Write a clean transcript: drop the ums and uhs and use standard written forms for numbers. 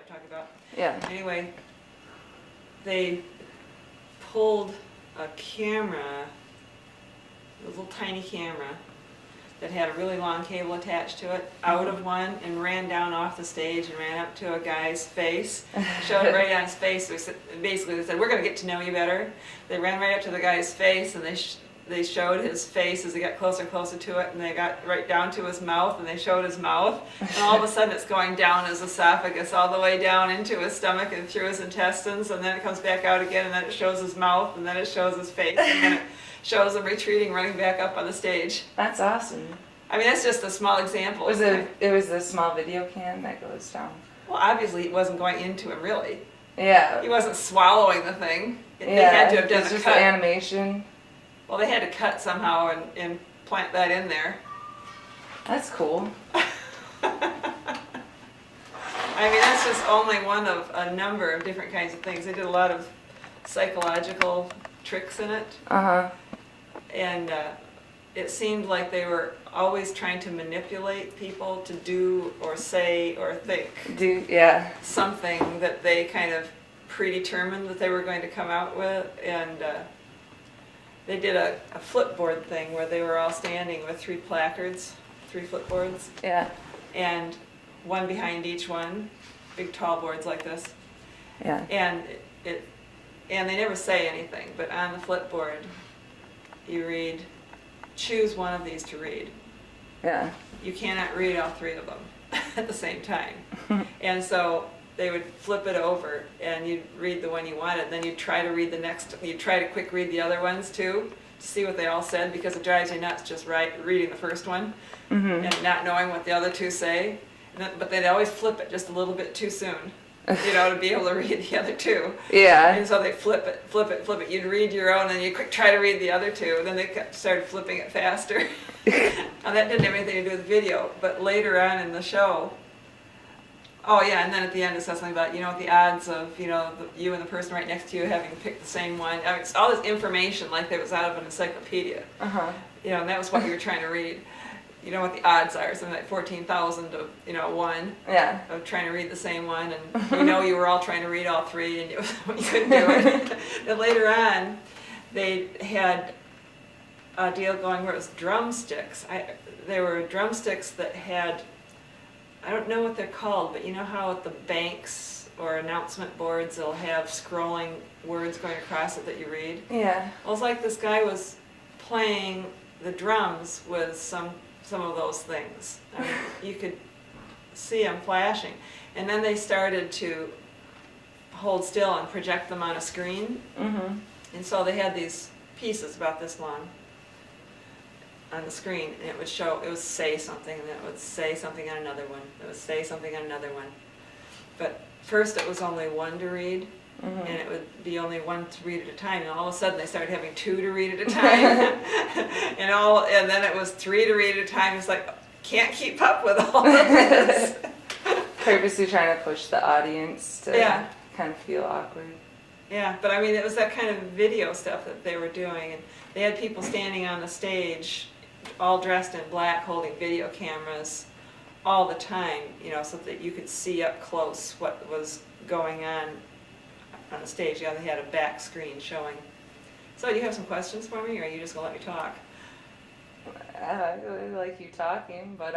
talking about. Yeah. Anyway, they pulled a camera, a little tiny camera, that had a really long cable attached to it, out of one, and ran down off the stage and ran up to a guy's face, showed it right on his face. Basically, they said, "We're going to get to know you better." They ran right up to the guy's face, and they showed his face as they got closer and closer to it, and they got right down to his mouth, and they showed his mouth, and all of a sudden it's going down his esophagus, all the way down into his stomach and through his intestines, and then it comes back out again, and then it shows his mouth, and then it shows his face, and then it shows him retreating, running back up on the stage. That's awesome. I mean, that's just a small example. It was the small video cam that goes down. Well, obviously it wasn't going into him, really. Yeah. He wasn't swallowing the thing. They had to have done it's a just cut. the animation. Well, they had to cut somehow and plant that in there. That's cool. I mean, that's just only one of a number of different kinds of things. They did a lot of psychological tricks in it. Uh-huh. And it seemed like they were always trying to manipulate people to do or say or think Yeah. something that they kind of predetermined that they were going to come out with. And they did a flipboard thing where they were all standing with 3 placards, 3 flipboards, Yeah. and one behind each one, big tall boards like this. Yeah. And and they never say anything, but on the flipboard you read, choose one of these to read. Yeah. You cannot read all 3 of them at the same time. And so they would flip it over and you'd read the one you wanted, and then you'd try to read the next, you'd try to quick read the other ones too, to see what they all said, because it drives you nuts just reading the first one and not knowing what the other 2 say. But they'd always flip it just a little bit too soon, to be able to read the other 2. Yeah. And so they flip it. You'd read your own, and you quick try to read the other 2. Then they started flipping it faster. Now that didn't have anything to do with video, but later on in the show, oh yeah, and then at the end it says something about, the odds of, you and the person right next to you having picked the same one. I mean, it's all this information like it was out of an encyclopedia. Uh-huh. And that was what you were trying to read. You know what the odds are, something like 14,000 of, 1. Yeah. Of trying to read the same one, and you were all trying to read all 3, and you couldn't do it. Then later on, they had a deal going where it was drumsticks. There were drumsticks that had, I don't know what they're called, but you know how at the banks or announcement boards they'll have scrolling words going across it that you read? Yeah. Well, it's like this guy was playing the drums with some of those things. I mean, you could see them flashing. And then they started to hold still and project them on a screen. Mm-hmm. And so they had these pieces about this long on the screen, and it would say something, and then it would say something on another one. It would say something on another one. But first it was only 1 to read, and it would be only 1 to read at a time, and all of a sudden they started having 2 to read at a time, and then it was 3 to read at a time. It's like, can't keep up with all of this. Purposely trying to push the audience to kind of feel awkward. Yeah, but I mean, it was that kind of video stuff that they were doing, and they had people standing on the stage, all dressed in black, holding video cameras all the time, so that you could see up close what was going on the stage. Yeah, they had a back screen showing. So do you have some questions for me, or are you just going to let me talk? I really like you talking, but